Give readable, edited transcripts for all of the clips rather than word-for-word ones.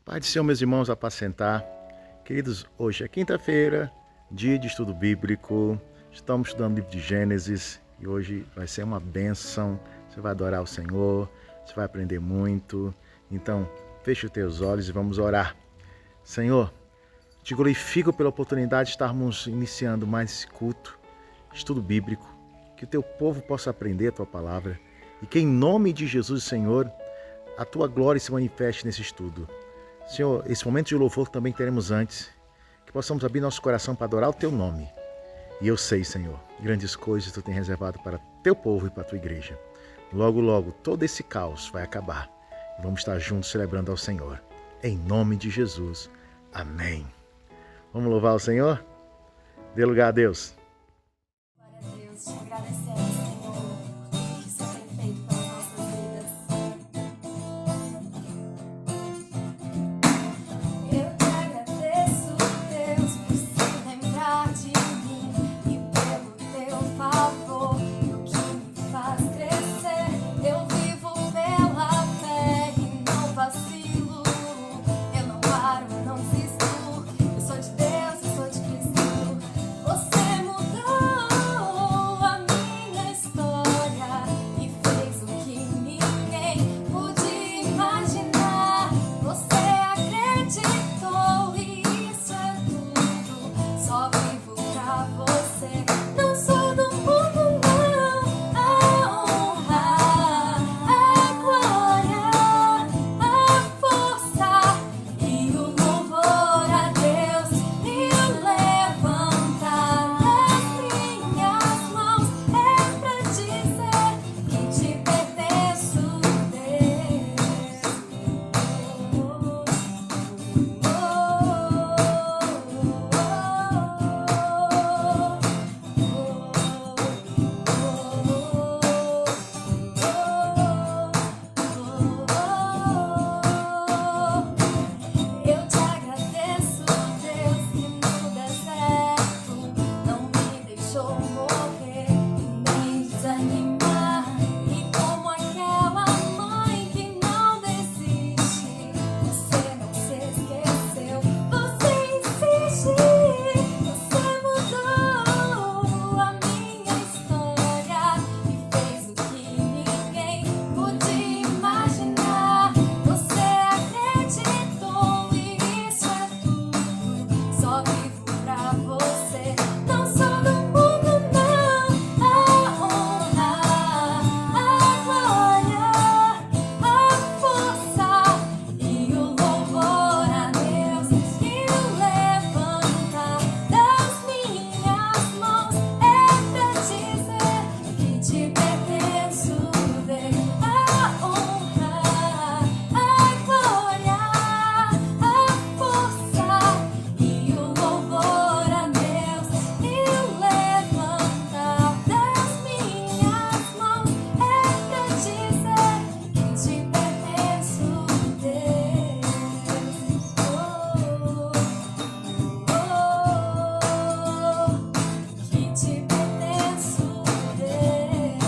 Pai do Senhor, meus irmãos, apacentar. Queridos, hoje é quinta-feira, dia de estudo bíblico. Estamos estudando o livro de Gênesis e hoje vai ser uma bênção. Você vai adorar o Senhor, você vai aprender muito. Então, feche os teus olhos e vamos orar. Senhor, te glorifico pela oportunidade de estarmos iniciando mais esse culto, estudo bíblico, que o teu povo possa aprender a tua palavra e que em nome de Jesus, Senhor, a tua glória se manifeste nesse estudo. Senhor, esse momento de louvor também teremos antes, que possamos abrir nosso coração para adorar o teu nome. E eu sei, Senhor, grandes coisas tu tens reservado para teu povo e para a tua igreja. Logo, logo, todo esse caos vai acabar e vamos estar juntos celebrando ao Senhor. Em nome de Jesus. Amém. Vamos louvar o Senhor? Dê lugar a Deus. Glória a Deus, te agradecemos, Senhor, o que o Senhor tem feito pelas nossas vidas. Eu te agradeço, Deus, por se lembrar de mim e pelo teu favor, o que me faz crescer. Eu vivo pela fé e não vacilo, eu não paro, não desisto. Eu sou de Deus, eu sou de Cristo. Você mudou a minha história e fez o que ninguém podia imaginar. Você acreditou e isso é tudo. Só vivo pra você. Não sou do mundo, não. A honra, a glória, a força e o louvor a Deus e o levantar das minhas mãos é pra dizer que te pertenço, Eu te agradeço, Deus, que no deserto não me deixou morrer nem desanimar. E como aquela mãe que não desiste, você não se esqueceu, você insiste. Você mudou a minha história e fez o que ninguém podia imaginar. Você acreditou e isso é tudo. Só vivo pra você. Não sou do mundo, não. A honra, a glória, a força e o louvor a Deus e o levantar das minhas mãos é pra dizer que te pertenço. A honra, a glória, a força e o louvor a Deus e o levantar das minhas mãos é pra dizer que te pertenço, Deus. Que te pertenço, Deus.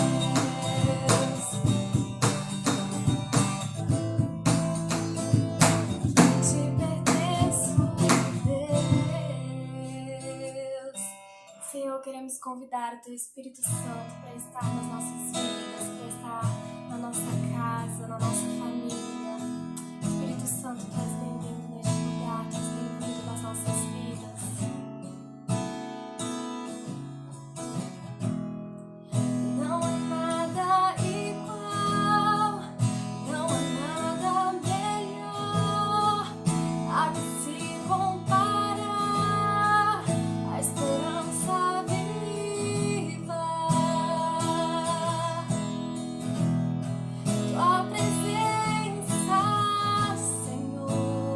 Te pertenço, Deus. Senhor, queremos convidar o Teu Espírito Santo para estar nas nossas vidas, para estar na nossa casa, na nossa família. Espírito Santo, tu és bem-vindo neste lugar, tu és bem-vindo nas nossas vidas. Não há nada igual, não há nada melhor a que se comparar, a esperança viva. Tua presença, Senhor.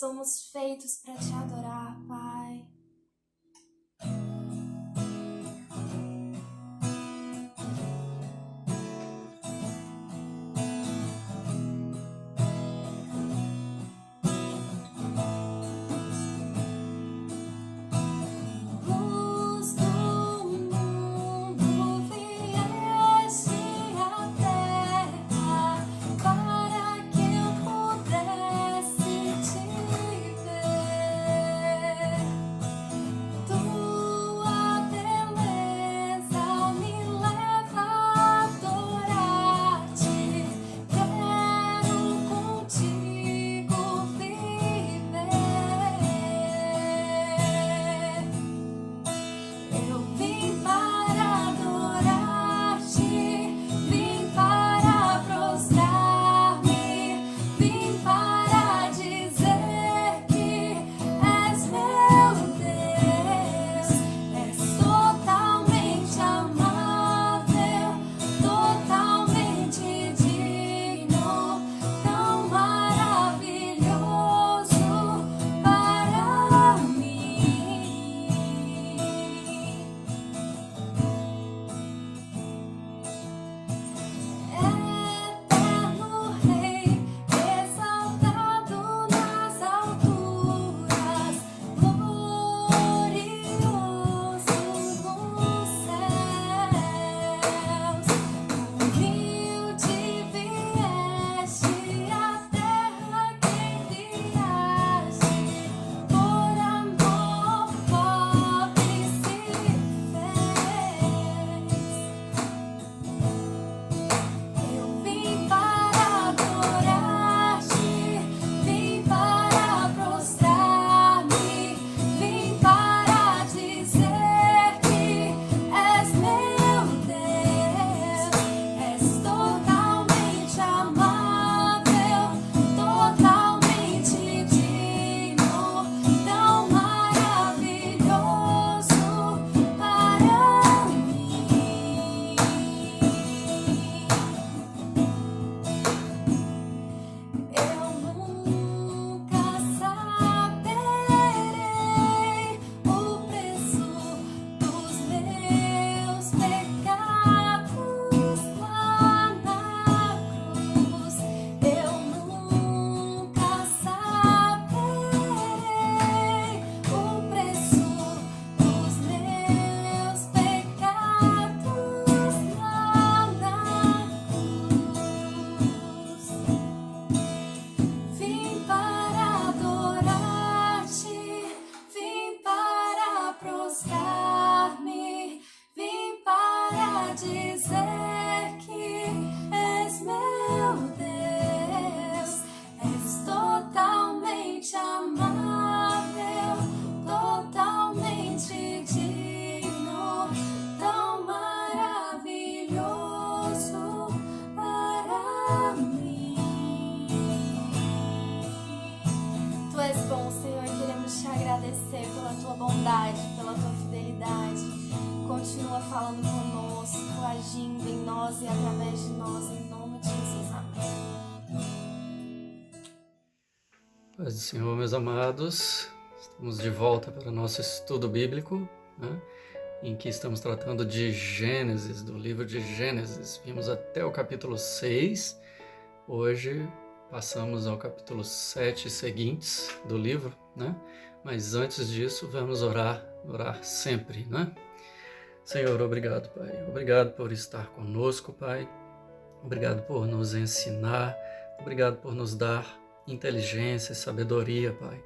somos feitos para te adorar, Pai. agradecer pela tua bondade, pela tua fidelidade. Continua falando conosco, agindo em nós e através de nós, em nome de Jesus. Amém. Paz do Senhor, meus amados, estamos de volta para o nosso estudo bíblico, né, em que estamos tratando de Gênesis, do livro de Gênesis. Vimos até o capítulo 6, hoje passamos ao capítulo 7 seguintes do livro, né? Mas antes disso, vamos orar sempre, né? Senhor, obrigado, Pai. Obrigado por estar conosco, Pai. Obrigado por nos ensinar. Obrigado por nos dar inteligência e sabedoria, Pai.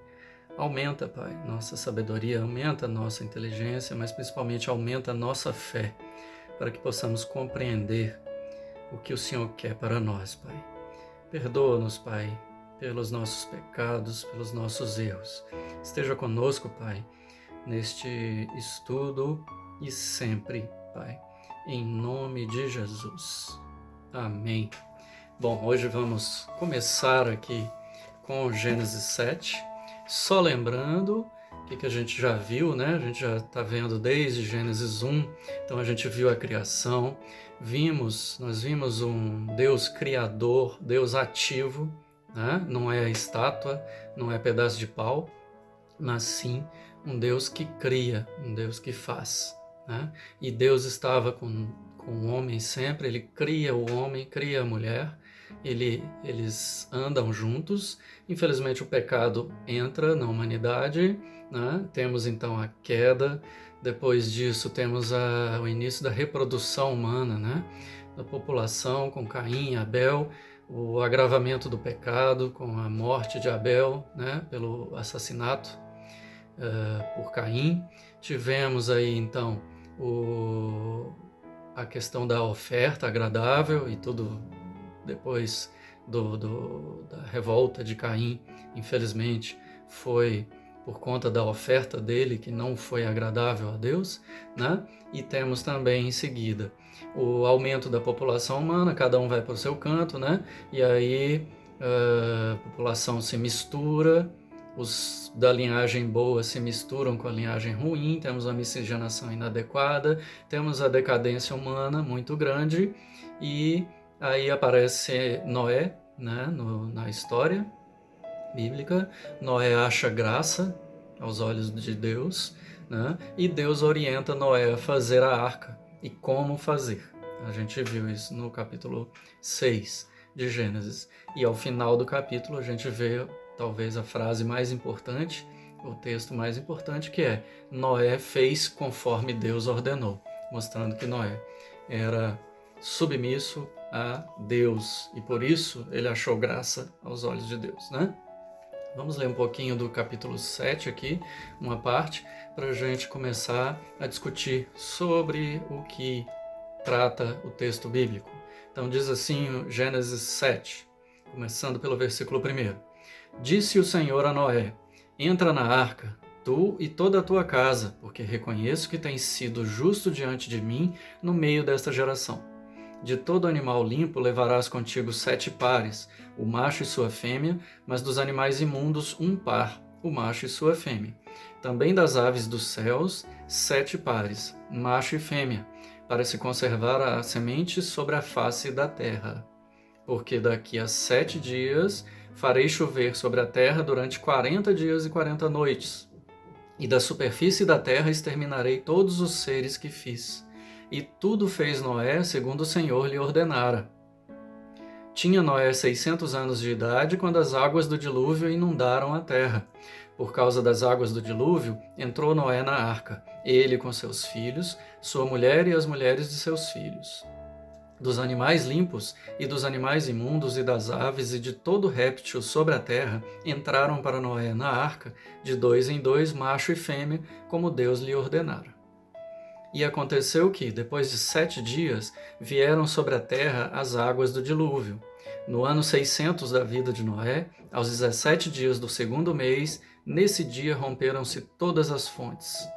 Aumenta, Pai, nossa sabedoria, aumenta nossa inteligência, mas principalmente aumenta a nossa fé, para que possamos compreender o que o Senhor quer para nós, Pai. Perdoa-nos, Pai, pelos nossos pecados, pelos nossos erros. Esteja conosco, Pai, neste estudo e sempre, Pai, em nome de Jesus. Amém. Bom, hoje vamos começar aqui com Gênesis 7, só lembrando o que a gente já viu, né? A gente já está vendo desde Gênesis 1, então a gente viu a criação, nós vimos um Deus criador, Deus ativo, né? Não é estátua, não é pedaço de pau, mas sim um Deus que cria, um Deus que faz, né? E Deus estava com o homem sempre, ele cria o homem, cria a mulher, eles andam juntos. Infelizmente o pecado entra na humanidade, né? Temos então a queda, depois disso temos o início da reprodução humana, né? Da população com Caim e Abel, o agravamento do pecado com a morte de Abel, né? Pelo assassinato por Caim. Tivemos aí então a questão da oferta agradável e tudo depois da revolta de Caim, infelizmente, foi por conta da oferta dele que não foi agradável a Deus, né? E temos também em seguida o aumento da população humana, cada um vai para o seu canto, né? E aí a população se mistura, os da linhagem boa se misturam com a linhagem ruim, temos a miscigenação inadequada, temos a decadência humana muito grande, e aí aparece Noé, né, na história bíblica. Noé acha graça aos olhos de Deus, né, e Deus orienta Noé a fazer a arca e como fazer. A gente viu isso no capítulo 6 de Gênesis. E ao final do capítulo a gente vê talvez a frase mais importante, o texto mais importante, que é: Noé fez conforme Deus ordenou, mostrando que Noé era submisso a Deus e por isso ele achou graça aos olhos de Deus, né? Vamos ler um pouquinho do capítulo 7 aqui, uma parte, para a gente começar a discutir sobre o que trata o texto bíblico. Então diz assim, Gênesis 7, começando pelo versículo 1. Disse o Senhor a Noé: entra na arca, tu e toda a tua casa, porque reconheço que tens sido justo diante de mim no meio desta geração. De todo animal limpo levarás contigo 7 pares, o macho e sua fêmea, mas dos animais imundos 1 par, o macho e sua fêmea. Também das aves dos céus 7 pares, macho e fêmea, para se conservar a semente sobre a face da terra. Porque daqui a 7 dias farei chover sobre a terra durante 40 dias e 40 noites, e da superfície da terra exterminarei todos os seres que fiz. E tudo fez Noé segundo o Senhor lhe ordenara. Tinha Noé 600 anos de idade quando as águas do dilúvio inundaram a terra. Por causa das águas do dilúvio, entrou Noé na arca, ele com seus filhos, sua mulher e as mulheres de seus filhos. Dos animais limpos e dos animais imundos e das aves e de todo réptil sobre a terra, entraram para Noé na arca, de 2 em 2, macho e fêmea, como Deus lhe ordenara. E aconteceu que, depois de 7 dias, vieram sobre a terra as águas do dilúvio. No ano 600 da vida de Noé, aos 17 dias do 2º mês, nesse dia romperam-se todas as fontes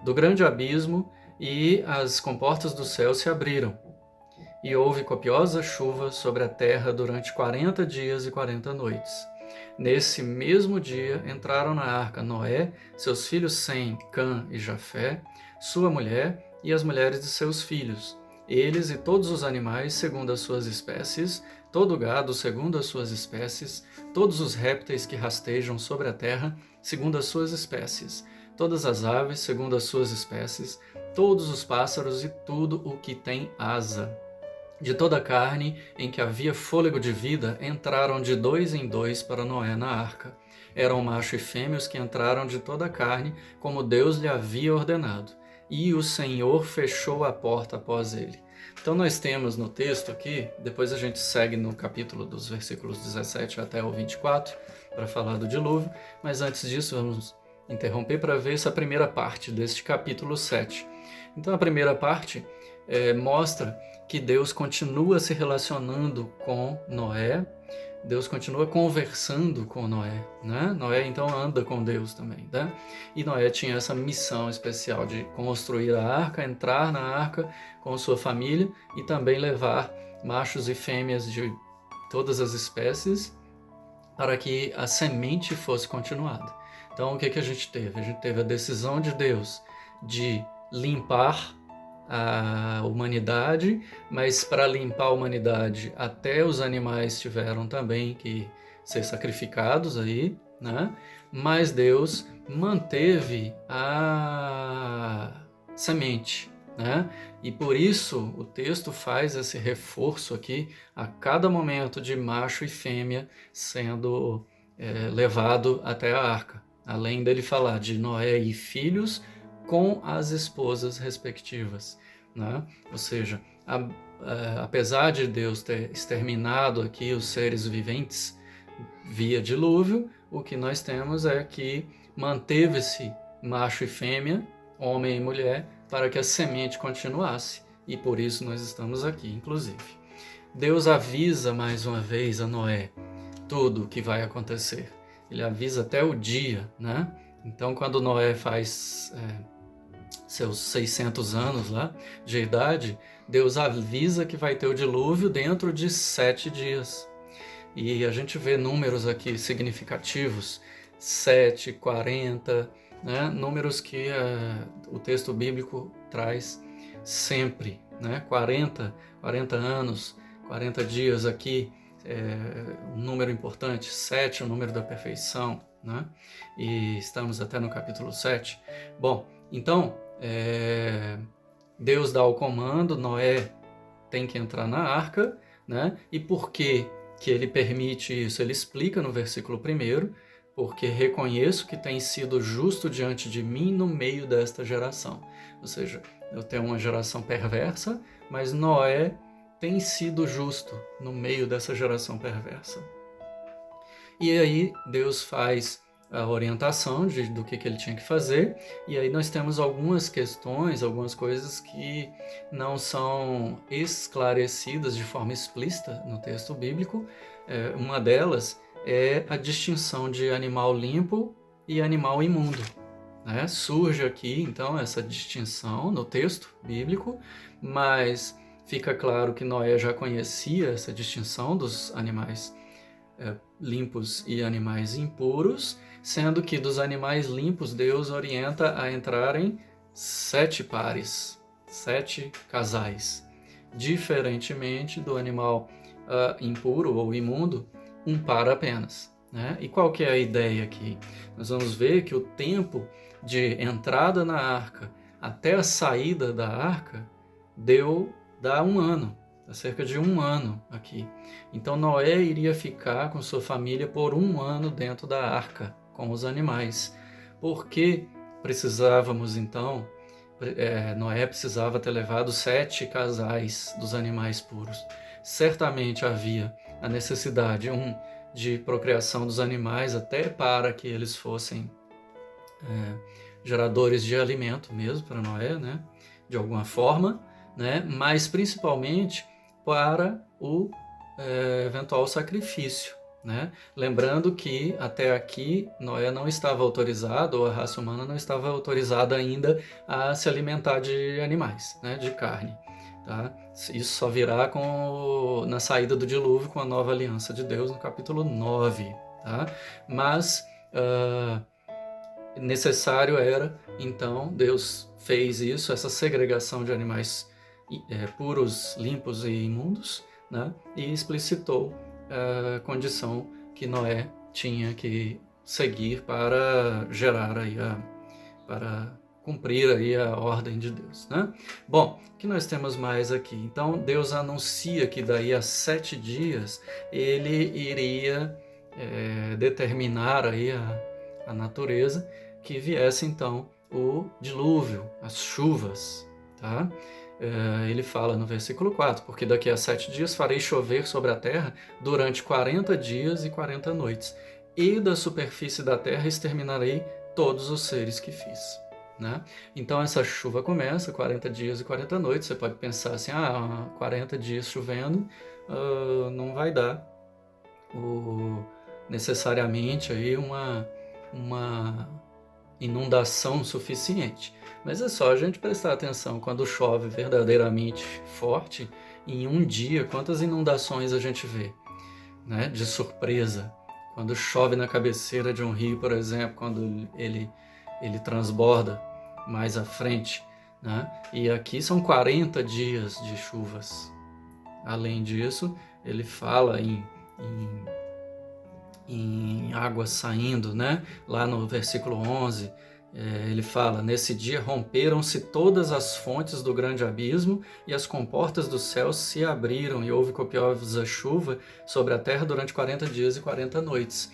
do grande abismo e as comportas do céu se abriram. E houve copiosa chuva sobre a terra durante 40 dias e 40 noites. Nesse mesmo dia entraram na arca Noé, seus filhos Sem, Cã e Jafé, sua mulher e as mulheres de seus filhos, eles e todos os animais segundo as suas espécies, todo o gado segundo as suas espécies, todos os répteis que rastejam sobre a terra segundo as suas espécies, todas as aves segundo as suas espécies, todos os pássaros e tudo o que tem asa. De toda a carne em que havia fôlego de vida, entraram de 2 em 2 para Noé na arca. Eram macho e fêmea os que entraram de toda a carne, como Deus lhe havia ordenado. E o Senhor fechou a porta após ele. Então nós temos no texto aqui, depois a gente segue no capítulo dos versículos 17 até o 24, para falar do dilúvio, mas antes disso vamos interromper para ver essa primeira parte deste capítulo 7. Então a primeira parte mostra que Deus continua se relacionando com Noé, Deus continua conversando com Noé, né? Noé então anda com Deus também, né? E Noé tinha essa missão especial de construir a arca, entrar na arca com sua família e também levar machos e fêmeas de todas as espécies para que a semente fosse continuada. Então o que a gente teve? A gente teve a decisão de Deus de limpar a humanidade, mas para limpar a humanidade até os animais tiveram também que ser sacrificados aí, né? Mas Deus manteve a semente, né? E por isso o texto faz esse reforço aqui a cada momento de macho e fêmea sendo levado até a arca. Além dele falar de Noé e filhos com as esposas respectivas, né? Ou seja, apesar de Deus ter exterminado aqui os seres viventes via dilúvio, o que nós temos é que manteve-se macho e fêmea, homem e mulher, para que a semente continuasse. E por isso nós estamos aqui, inclusive. Deus avisa mais uma vez a Noé tudo o que vai acontecer. Ele avisa até o dia, né? Então, quando Noé faz seus 600 anos lá de idade, Deus avisa que vai ter o dilúvio dentro de 7 dias. E a gente vê números aqui significativos, 7, 40, né? Números que o texto bíblico traz sempre, né? 40 anos, 40 dias aqui, um número importante, 7 é o número da perfeição, né? E estamos até no capítulo 7. Bom, então, Deus dá o comando, Noé tem que entrar na arca, né? E por que ele permite isso? Ele explica no versículo 1, porque reconheço que tem sido justo diante de mim no meio desta geração. Ou seja, eu tenho uma geração perversa, mas Noé tem sido justo no meio dessa geração perversa. E aí Deus faz a orientação do que ele tinha que fazer, e aí nós temos algumas questões, algumas coisas que não são esclarecidas de forma explícita no texto bíblico. Uma delas é a distinção de animal limpo e animal imundo, né? Surge aqui, então, essa distinção no texto bíblico, mas fica claro que Noé já conhecia essa distinção dos animais limpos e animais impuros, sendo que dos animais limpos Deus orienta a entrarem 7 pares, 7 casais, diferentemente do animal impuro ou imundo, um par apenas, né? E qual que é a ideia aqui? Nós vamos ver que o tempo de entrada na arca até a saída da arca dá 1 ano, dá cerca de 1 ano aqui. Então Noé iria ficar com sua família por 1 ano dentro da arca, com os animais. Por que precisávamos então, Noé precisava ter levado 7 casais dos animais puros? Certamente havia a necessidade, de procriação dos animais, até para que eles fossem geradores de alimento mesmo para Noé, né? De alguma forma, né? Mas principalmente para o eventual sacrifício, né? Lembrando que até aqui Noé não estava autorizado, ou a raça humana não estava autorizada ainda a se alimentar de animais, né? De carne. Tá? Isso só virá na saída do dilúvio, com a nova aliança de Deus, no capítulo 9. Tá? Mas necessário era, então, Deus fez isso, essa segregação de animais puros, limpos e imundos, né? E explicitou a condição que Noé tinha que seguir para gerar aí para cumprir aí a ordem de Deus, né? Bom, o que nós temos mais aqui? Então, Deus anuncia que daí a 7 dias ele iria determinar aí a natureza, que viesse então o dilúvio, as chuvas, tá? Ele fala no versículo 4, porque daqui a 7 dias farei chover sobre a terra durante 40 dias e 40 noites, e da superfície da terra exterminarei todos os seres que fiz. Né? Então essa chuva começa, 40 dias e 40 noites. Você pode pensar assim, 40 dias chovendo não vai dar necessariamente aí uma inundação suficiente. Mas é só a gente prestar atenção, quando chove verdadeiramente forte, em um dia, quantas inundações a gente vê, né? De surpresa. Quando chove na cabeceira de um rio, por exemplo, quando ele transborda mais à frente, né? E aqui são 40 dias de chuvas. Além disso, ele fala em em águas saindo, né? Lá no versículo 11, ele fala: nesse dia romperam-se todas as fontes do grande abismo e as comportas dos céus se abriram e houve copiosa chuva sobre a terra durante 40 dias e 40 noites.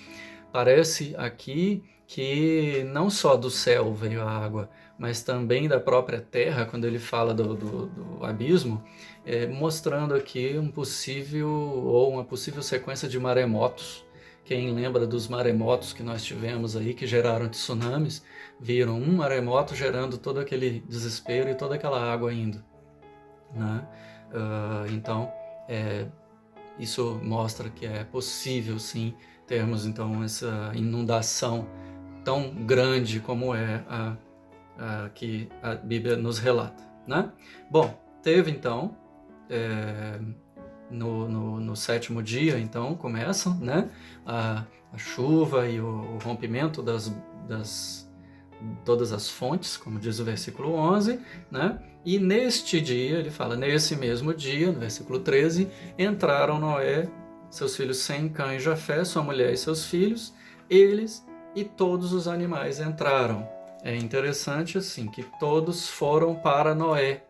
Parece aqui que não só do céu veio a água, mas também da própria terra, quando ele fala do abismo, mostrando aqui uma possível sequência de maremotos. Quem lembra dos maremotos que nós tivemos aí, que geraram tsunamis, viram um maremoto gerando todo aquele desespero e toda aquela água indo, né? Então, isso mostra que é possível, sim, termos então essa inundação tão grande como é a que a Bíblia nos relata, né? Bom, teve então no sétimo dia, então começam, né, a chuva e o rompimento das todas as fontes, como diz o versículo 11, né? E neste dia, ele fala, nesse mesmo dia, no versículo 13, entraram Noé, seus filhos Sem, Cã e Jafé, sua mulher e seus filhos, eles e todos os animais entraram. É interessante assim que todos foram para Noé.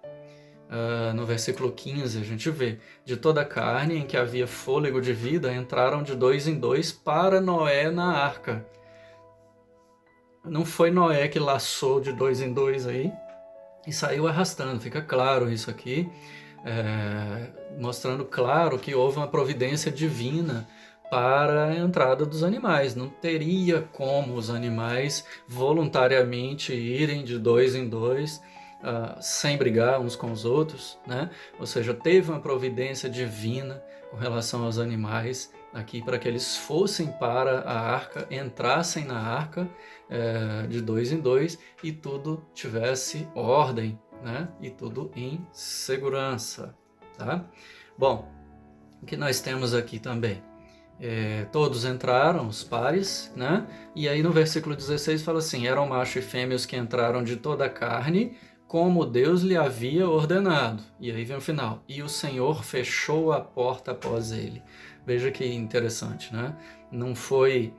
No versículo 15 a gente vê, de toda a carne em que havia fôlego de vida, entraram de 2 em 2 para Noé na arca. Não foi Noé que laçou de 2 em 2 aí e saiu arrastando, fica claro isso aqui, mostrando claro que houve uma providência divina para a entrada dos animais. Não teria como os animais voluntariamente irem de 2 em 2 sem brigar uns com os outros, né? Ou seja, teve uma providência divina com relação aos animais aqui para que eles fossem para a arca, entrassem na arca de 2 em 2 e tudo tivesse ordem, né? E tudo em segurança, tá? Bom, o que nós temos aqui também? Todos entraram, os pares, né? E aí no versículo 16 fala assim, eram macho e fêmea os que entraram de toda a carne, como Deus lhe havia ordenado. E aí vem o final. E o Senhor fechou a porta após ele. Veja que interessante, né? Não foi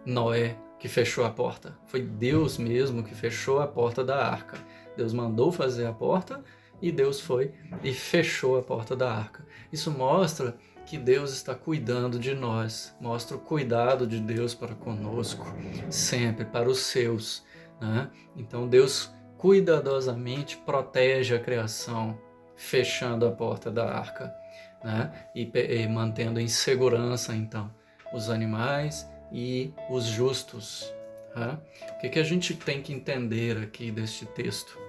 Noé que fechou a porta. Foi Deus mesmo que fechou a porta da arca. Deus mandou fazer a porta e Deus foi e fechou a porta da arca. Isso mostra que Deus está cuidando de nós. Mostra o cuidado de Deus para conosco, sempre, para os seus, né? Então Deus cuidadosamente protege a criação, fechando a porta da arca, né? E mantendo em segurança, então, os animais e os justos. Tá? O que a gente tem que entender aqui deste texto?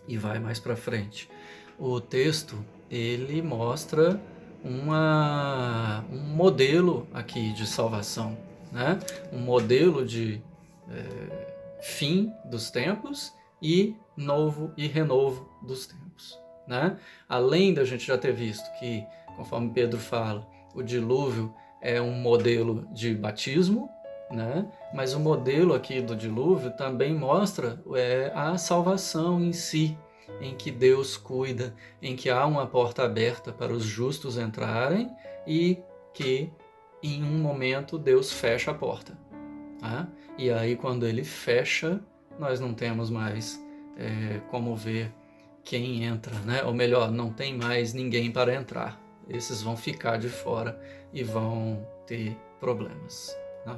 E vai mais para frente. O texto, ele mostra um modelo aqui de salvação, né? Um modelo de fim dos tempos e novo e renovo dos tempos, né? Além da gente já ter visto que, conforme Pedro fala, o dilúvio é um modelo de batismo, né? Mas o modelo aqui do dilúvio também mostra a salvação em si, em que Deus cuida, em que há uma porta aberta para os justos entrarem e que em um momento Deus fecha a porta, tá? E aí quando ele fecha, nós não temos mais como ver quem entra, né? Ou melhor, não tem mais ninguém para entrar. Esses vão ficar de fora e vão ter problemas, tá?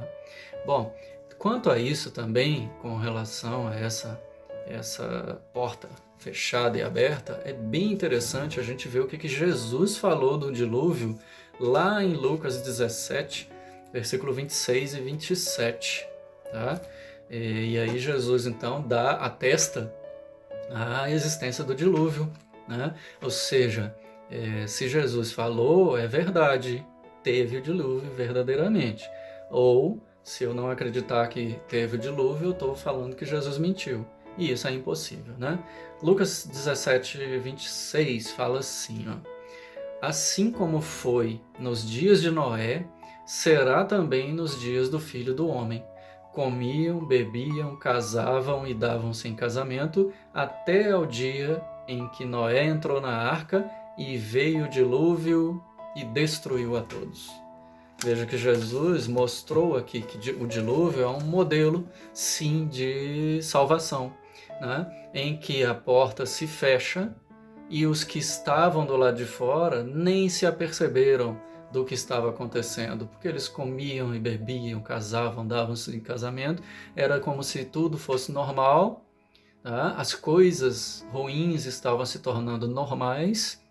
Bom, quanto a isso também, com relação a essa porta fechada e aberta, é bem interessante a gente ver o que Jesus falou do dilúvio lá em Lucas 17, versículo 26 e 27, tá? E aí Jesus então atesta a existência do dilúvio, né? Ou seja, se Jesus falou, é verdade, teve o dilúvio verdadeiramente. Ou, se eu não acreditar que teve o dilúvio, eu estou falando que Jesus mentiu. E isso é impossível, né? Lucas 17, 26 fala assim, ó, assim como foi nos dias de Noé, será também nos dias do Filho do Homem. Comiam, bebiam, casavam e davam-se em casamento até ao dia em que Noé entrou na arca e veio o dilúvio e destruiu a todos. Veja que Jesus mostrou aqui que o dilúvio é um modelo, sim, de salvação, né? Em que a porta se fecha e os que estavam do lado de fora nem se aperceberam do que estava acontecendo, porque eles comiam e bebiam, casavam, davam-se em casamento, era como se tudo fosse normal, tá? As coisas ruins estavam se tornando normais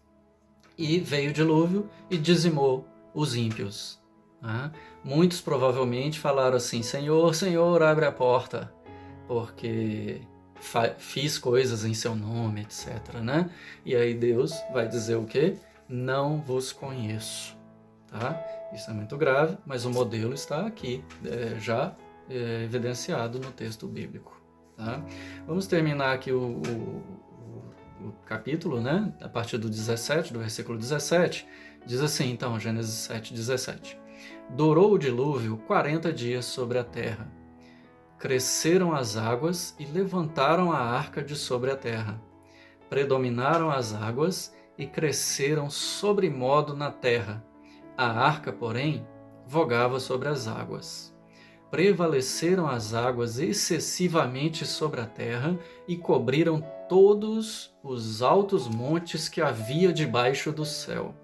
e veio o dilúvio e dizimou os ímpios. Né? Muitos provavelmente falaram assim: Senhor, Senhor, abre a porta, porque fiz coisas em seu nome, etc. Né? E aí Deus vai dizer o quê? Não vos conheço. Tá? Isso é muito grave, mas o modelo está aqui, já evidenciado no texto bíblico. Tá? Vamos terminar aqui o capítulo, né? A partir do 17, do versículo 17, diz assim, então, Gênesis 7, 17. Durou o dilúvio 40 dias sobre a terra. Cresceram as águas e levantaram a arca de sobre a terra. Predominaram as águas e cresceram sobremodo na terra. A arca, porém, vogava sobre as águas. Prevaleceram as águas excessivamente sobre a terra e cobriram todos os altos montes que havia debaixo do céu.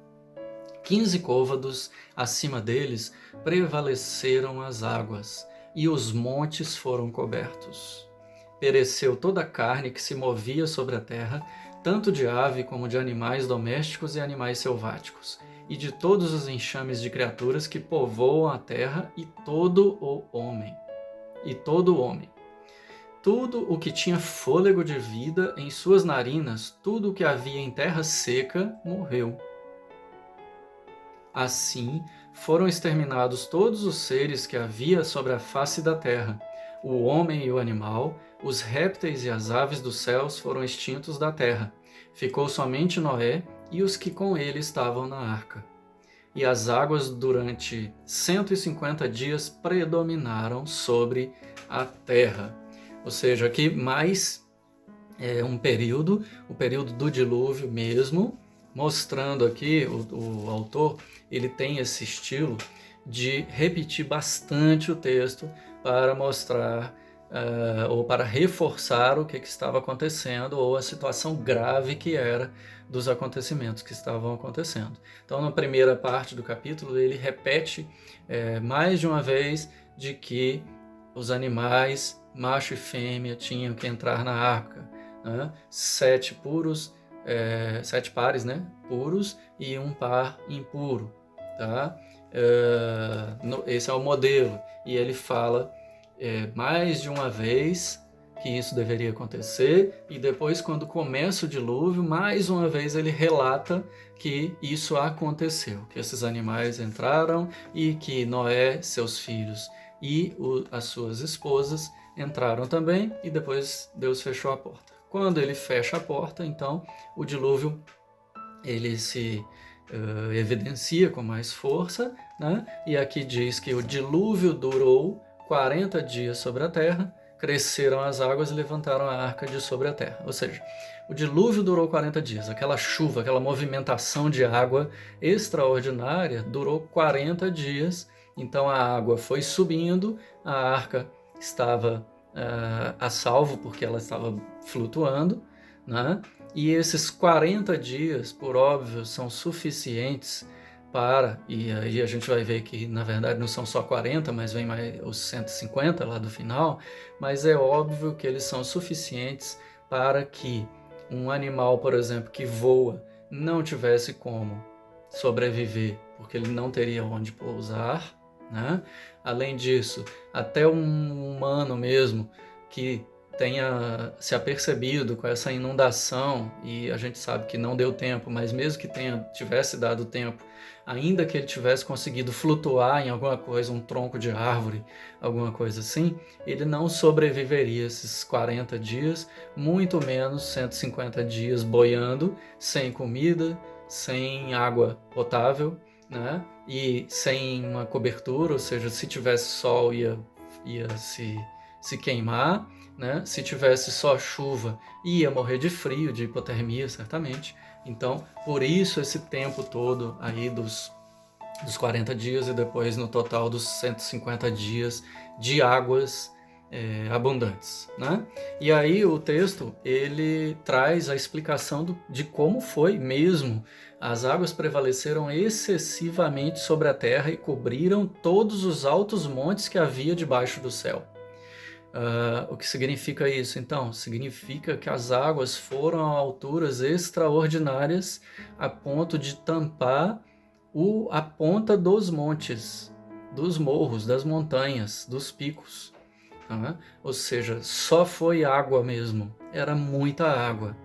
15 côvados acima deles prevaleceram as águas, e os montes foram cobertos. Pereceu toda a carne que se movia sobre a terra, tanto de ave como de animais domésticos e animais selváticos, e de todos os enxames de criaturas que povoam a terra, e todo o homem. Tudo o que tinha fôlego de vida em suas narinas, tudo o que havia em terra seca, morreu. Assim, foram exterminados todos os seres que havia sobre a face da terra. O homem e o animal, os répteis e as aves dos céus foram extintos da terra. Ficou somente Noé e os que com ele estavam na arca. E as águas durante 150 dias predominaram sobre a terra. Ou seja, aqui mais um período, o período do dilúvio mesmo, mostrando aqui, o autor, ele tem esse estilo de repetir bastante o texto para mostrar ou para reforçar o que estava acontecendo ou a situação grave que era dos acontecimentos que estavam acontecendo. Então, na primeira parte do capítulo, ele repete mais de uma vez de que os animais, macho e fêmea, tinham que entrar na arca, né? 7 pares, né, puros e um par impuro, tá? Esse é o modelo, e ele fala mais de uma vez que isso deveria acontecer, e depois, quando começa o dilúvio, mais uma vez ele relata que isso aconteceu, que esses animais entraram e que Noé, seus filhos e as suas esposas entraram também, e depois Deus fechou a porta. Quando ele fecha a porta, então o dilúvio ele se evidencia com mais força, né? E aqui diz que o dilúvio durou 40 dias sobre a terra, cresceram as águas e levantaram a arca de sobre a terra. Ou seja, o dilúvio durou 40 dias, aquela chuva, aquela movimentação de água extraordinária durou 40 dias, então a água foi subindo, a arca estava a salvo porque ela estava flutuando, né? E esses 40 dias, por óbvio, são suficientes para, e aí a gente vai ver que na verdade não são só 40, mas vem mais os 150 lá do final, mas é óbvio que eles são suficientes para que um animal, por exemplo, que voa, não tivesse como sobreviver, porque ele não teria onde pousar, né? Além disso, até um humano mesmo que tenha se apercebido com essa inundação, e a gente sabe que não deu tempo, mas mesmo que tivesse dado tempo, ainda que ele tivesse conseguido flutuar em alguma coisa, um tronco de árvore, alguma coisa assim, ele não sobreviveria esses 40 dias, muito menos 150 dias boiando, sem comida, sem água potável, né? E sem uma cobertura, ou seja, se tivesse sol ia se queimar, né? Se tivesse só chuva ia morrer de frio, de hipotermia, certamente. Então, por isso esse tempo todo aí dos dos 40 dias e depois no total dos 150 dias de águas abundantes, né? E aí o texto ele traz a explicação de como foi mesmo. As águas prevaleceram excessivamente sobre a terra e cobriram todos os altos montes que havia debaixo do céu. O que significa isso, então? Significa que as águas foram a alturas extraordinárias a ponto de tampar a ponta dos montes, dos morros, das montanhas, dos picos. Ou seja, só foi água mesmo, era muita água.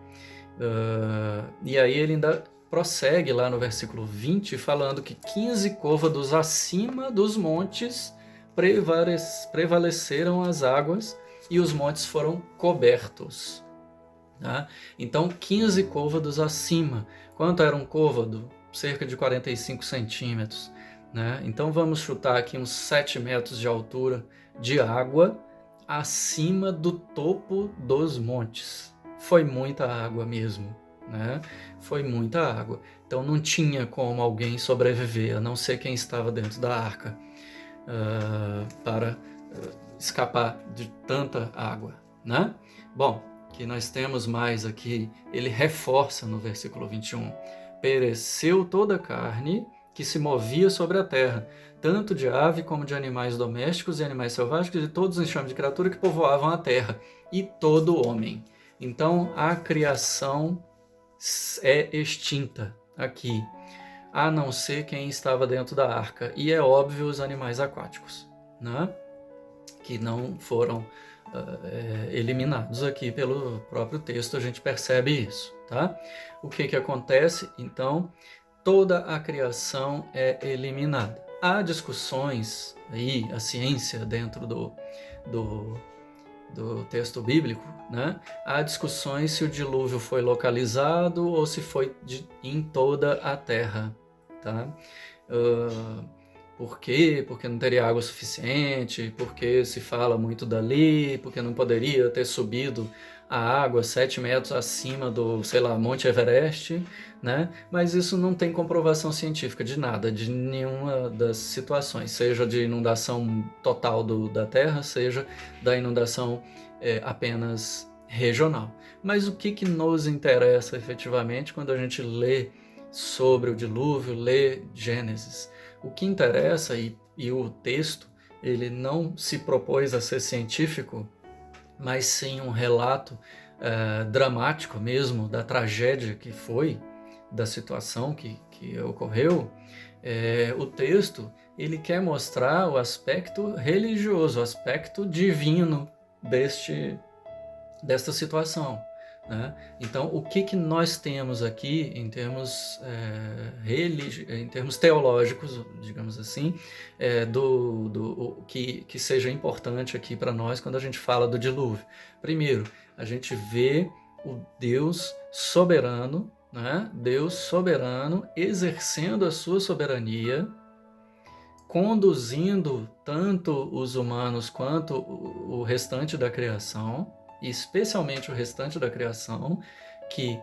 E aí ele ainda prossegue lá no versículo 20, falando que 15 côvados acima dos montes prevaleceram as águas e os montes foram cobertos. Então 15 côvados acima. Quanto era um côvado? Cerca de 45 centímetros. Então vamos chutar aqui uns 7 metros de altura de água acima do topo dos montes. Foi muita água mesmo, Foi muita água. Então não tinha como alguém sobreviver, a não ser quem estava dentro da arca, para escapar de tanta água, Bom, que nós temos mais aqui, ele reforça no versículo 21. Pereceu toda a carne que se movia sobre a terra, tanto de ave como de animais domésticos e animais selváticos, e todos os enxames de criatura que povoavam a terra, e todo homem. Então a criação é extinta aqui, a não ser quem estava dentro da arca, e é óbvio os animais aquáticos, que não foram eliminados aqui pelo próprio texto, a gente percebe isso, O que acontece? Então, toda a criação é eliminada. Há discussões aí, a ciência dentro do texto bíblico, Há discussões se o dilúvio foi localizado ou se foi em toda a terra, Por quê? Porque não teria água suficiente, porque se fala muito dali, porque não poderia ter subido a água 7 metros acima do, Monte Everest, Mas isso não tem comprovação científica de nada, de nenhuma das situações, seja de inundação total da Terra, seja da inundação apenas regional. Mas o que nos interessa efetivamente quando a gente lê sobre o dilúvio, lê Gênesis? O que interessa, e o texto, ele não se propôs a ser científico, mas sim um relato dramático mesmo da tragédia que foi, da situação que ocorreu. O texto ele quer mostrar o aspecto religioso, o aspecto divino desta situação. Então, o que nós temos aqui em termos teológicos, digamos assim, que seja importante aqui para nós quando a gente fala do dilúvio? Primeiro, a gente vê o Deus soberano, Deus soberano exercendo a sua soberania, conduzindo tanto os humanos quanto o restante da criação, e especialmente o restante da criação, que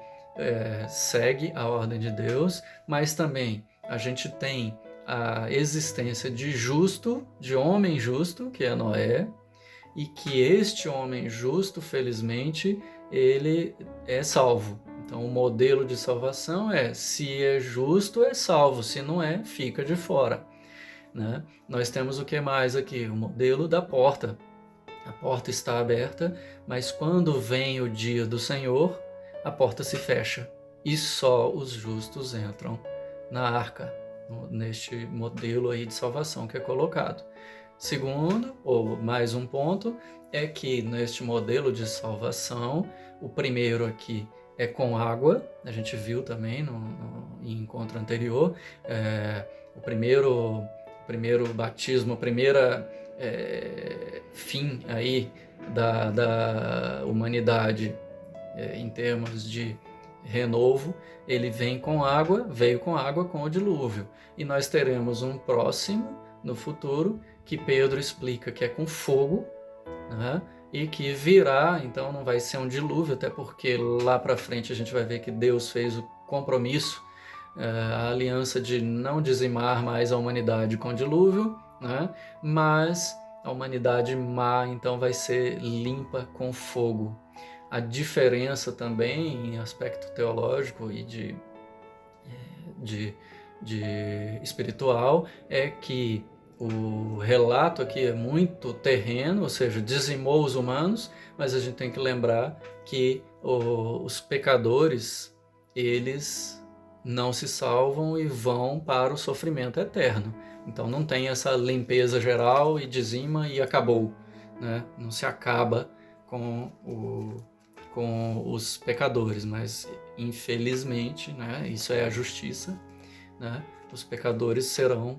segue a ordem de Deus, mas também a gente tem a existência de homem justo, que é Noé, e que este homem justo, felizmente, ele é salvo. Então o modelo de salvação se é justo, é salvo, se não é, fica de fora. Nós temos o que mais aqui? O modelo da porta. A porta está aberta, mas quando vem o dia do Senhor, a porta se fecha e só os justos entram na arca, neste modelo aí de salvação que é colocado. Segundo, ou mais um ponto, é que neste modelo de salvação, o primeiro aqui é com água, a gente viu também no encontro anterior, o primeiro batismo, a primeira fim aí da humanidade em termos de renovo, ele veio com água com o dilúvio, e nós teremos um próximo no futuro que Pedro explica que é com fogo, e que virá, então não vai ser um dilúvio, até porque lá para frente a gente vai ver que Deus fez o compromisso a aliança de não dizimar mais a humanidade com o dilúvio, né? Mas a humanidade má então vai ser limpa com fogo. A diferença também em aspecto teológico e de espiritual é que o relato aqui é muito terreno, ou seja, dizimou os humanos, mas a gente tem que lembrar que os pecadores, eles não se salvam e vão para o sofrimento eterno. Então não tem essa limpeza geral e dizima e acabou, né? Não se acaba com os pecadores, mas infelizmente, né, isso é a justiça, né, os pecadores serão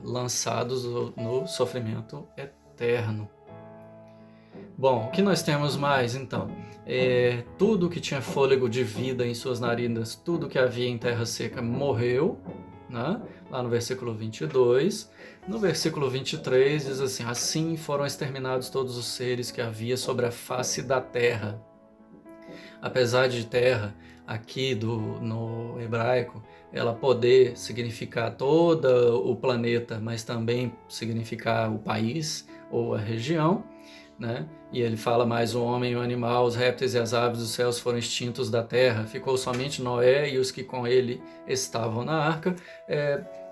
lançados no sofrimento eterno. Bom, o que nós temos mais então? Tudo que tinha fôlego de vida em suas narinas, tudo que havia em terra seca morreu, né? Lá no versículo 22. No versículo 23 diz assim: assim foram exterminados todos os seres que havia sobre a face da terra. Apesar de terra, aqui no hebraico, ela poder significar todo o planeta, mas também significar o país ou a região, né? E ele fala mais: o homem, o animal, os répteis e as aves dos céus foram extintos da terra, ficou somente Noé e os que com ele estavam na arca.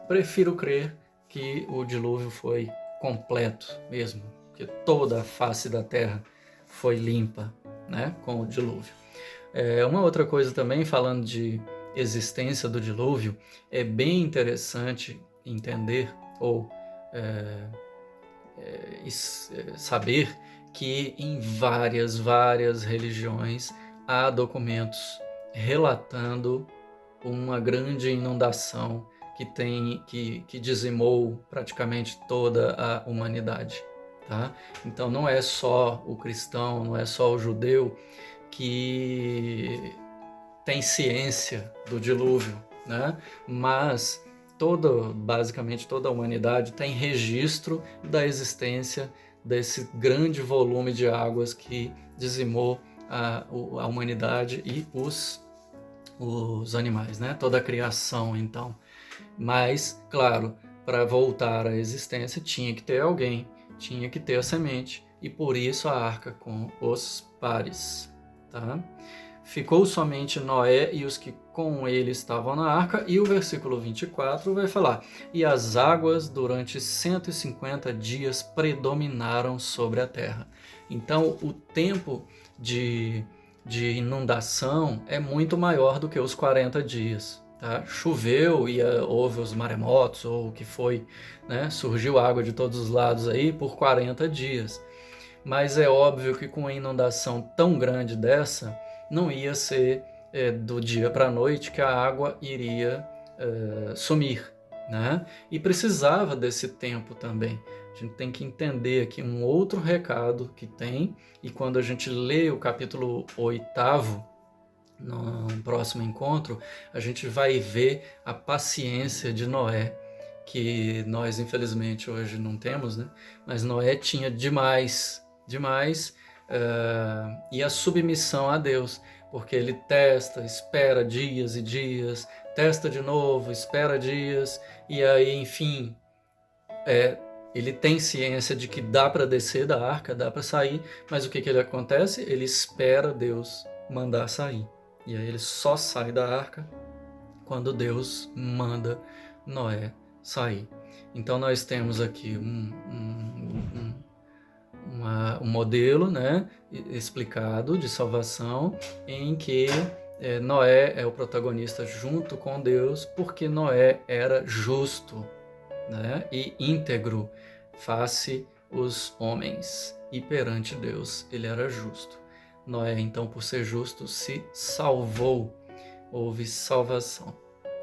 Prefiro crer que o dilúvio foi completo mesmo, que toda a face da terra foi limpa, né, com o dilúvio. Uma outra coisa também, falando de existência do dilúvio, é bem interessante entender ou saber que em várias religiões há documentos relatando uma grande inundação que dizimou praticamente toda a humanidade, tá? Então não é só o cristão, não é só o judeu que tem ciência do dilúvio, né? Mas basicamente toda a humanidade tem registro da existência desse grande volume de águas que dizimou a humanidade e os animais, né? Toda a criação, então. Mas, claro, para voltar à existência tinha que ter alguém, tinha que ter a semente, e por isso a arca com os pares, tá? Ficou somente Noé e os que com ele estavam na arca, e o versículo 24 vai falar: e as águas durante 150 dias predominaram sobre a terra. Então o tempo de inundação é muito maior do que os 40 dias. Tá? Choveu e houve os maremotos, ou o que foi, né? Surgiu água de todos os lados aí por 40 dias. Mas é óbvio que com uma inundação tão grande dessa, não ia ser do dia para a noite que a água iria sumir, né? E precisava desse tempo também. A gente tem que entender aqui um outro recado que tem, e quando a gente lê o capítulo 8º, no próximo encontro, a gente vai ver a paciência de Noé, que nós infelizmente hoje não temos, né? Mas Noé tinha demais, e a submissão a Deus, porque ele testa, espera dias e dias, testa de novo, espera dias, e aí, enfim, ele tem ciência de que dá para descer da arca, dá para sair, mas o que ele acontece? Ele espera Deus mandar sair. E aí ele só sai da arca quando Deus manda Noé sair. Então nós temos aqui um modelo, né, explicado de salvação, em que Noé é o protagonista junto com Deus, porque Noé era justo, né, e íntegro face os homens, e perante Deus ele era justo. Noé, então, por ser justo, se salvou, houve salvação.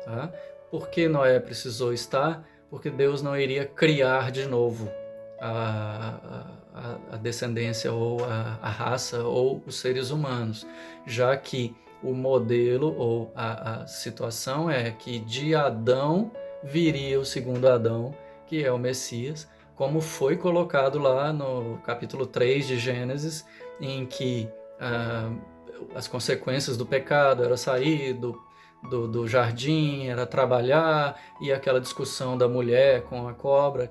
Tá? Por que Noé precisou estar? Porque Deus não iria criar de novo a descendência ou a raça ou os seres humanos, já que o modelo ou a situação é que de Adão viria o segundo Adão, que é o Messias, como foi colocado lá no capítulo 3 de Gênesis, em que as consequências do pecado era sair do jardim, era trabalhar, e aquela discussão da mulher com a cobra,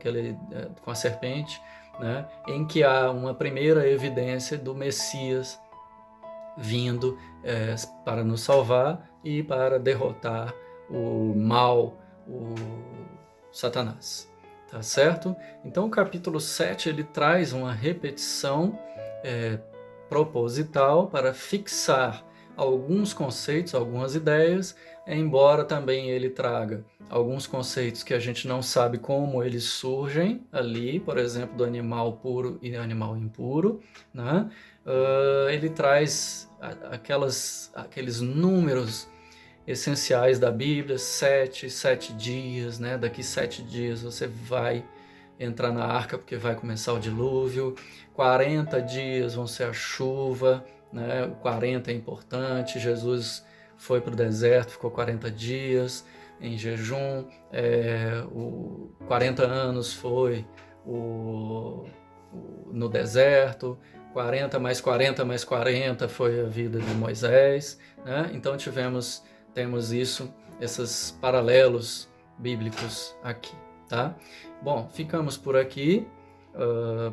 com a serpente, né? Em que há uma primeira evidência do Messias vindo para nos salvar e para derrotar o mal, o Satanás. Tá certo? Então o capítulo 7 ele traz uma repetição proposital para fixar alguns conceitos, algumas ideias, embora também ele traga alguns conceitos que a gente não sabe como eles surgem ali, por exemplo, do animal puro e animal impuro, né? Ele traz aqueles números essenciais da Bíblia, 7 dias, né? Daqui 7 dias você vai entrar na arca porque vai começar o dilúvio, 40 dias vão ser a chuva, né? O 40 é importante, Jesus foi para o deserto, ficou 40 dias em jejum, 40 anos foi no deserto, 40 mais 40 mais 40 foi a vida de Moisés, né? Então temos esses paralelos bíblicos aqui, tá? Bom, ficamos por aqui,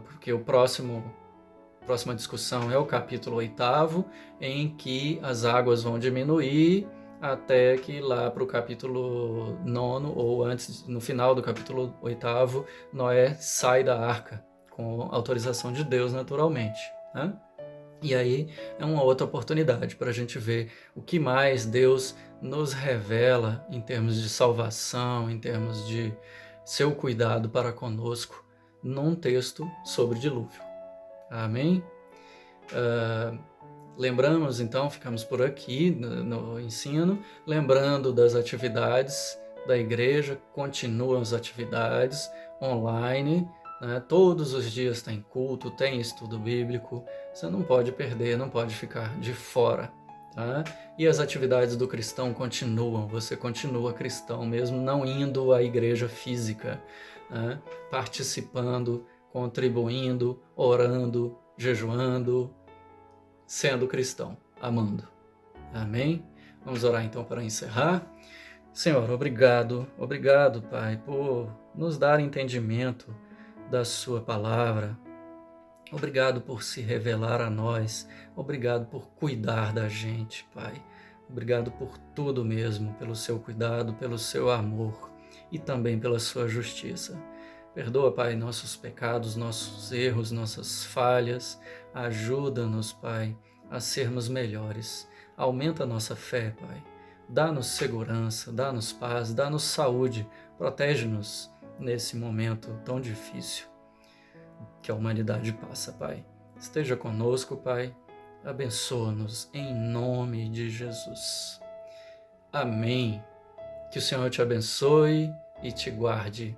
porque a próxima discussão é o capítulo 8, em que as águas vão diminuir até que lá para o capítulo 9, ou antes, no final do capítulo 8, Noé sai da arca, com autorização de Deus, naturalmente, né? E aí é uma outra oportunidade para a gente ver o que mais Deus nos revela em termos de salvação, em termos de seu cuidado para conosco, num texto sobre dilúvio. Amém? Lembramos, então, ficamos por aqui no ensino, lembrando das atividades da igreja, continuam as atividades online, né? Todos os dias tem culto, tem estudo bíblico, você não pode perder, não pode ficar de fora. Tá? E as atividades do cristão continuam, você continua cristão, mesmo não indo à igreja física, né? Participando, contribuindo, orando, jejuando, sendo cristão, amando. Amém? Vamos orar então para encerrar. Senhor, obrigado, Pai, por nos dar entendimento da sua palavra. Obrigado por se revelar a nós. Obrigado por cuidar da gente, Pai. Obrigado por tudo mesmo, pelo seu cuidado, pelo seu amor e também pela sua justiça. Perdoa, Pai, nossos pecados, nossos erros, nossas falhas. Ajuda-nos, Pai, a sermos melhores. Aumenta a nossa fé, Pai. Dá-nos segurança, dá-nos paz, dá-nos saúde. Protege-nos nesse momento tão difícil que a humanidade passa, Pai. Esteja conosco, Pai. Abençoa-nos em nome de Jesus. Amém. Que o Senhor te abençoe e te guarde.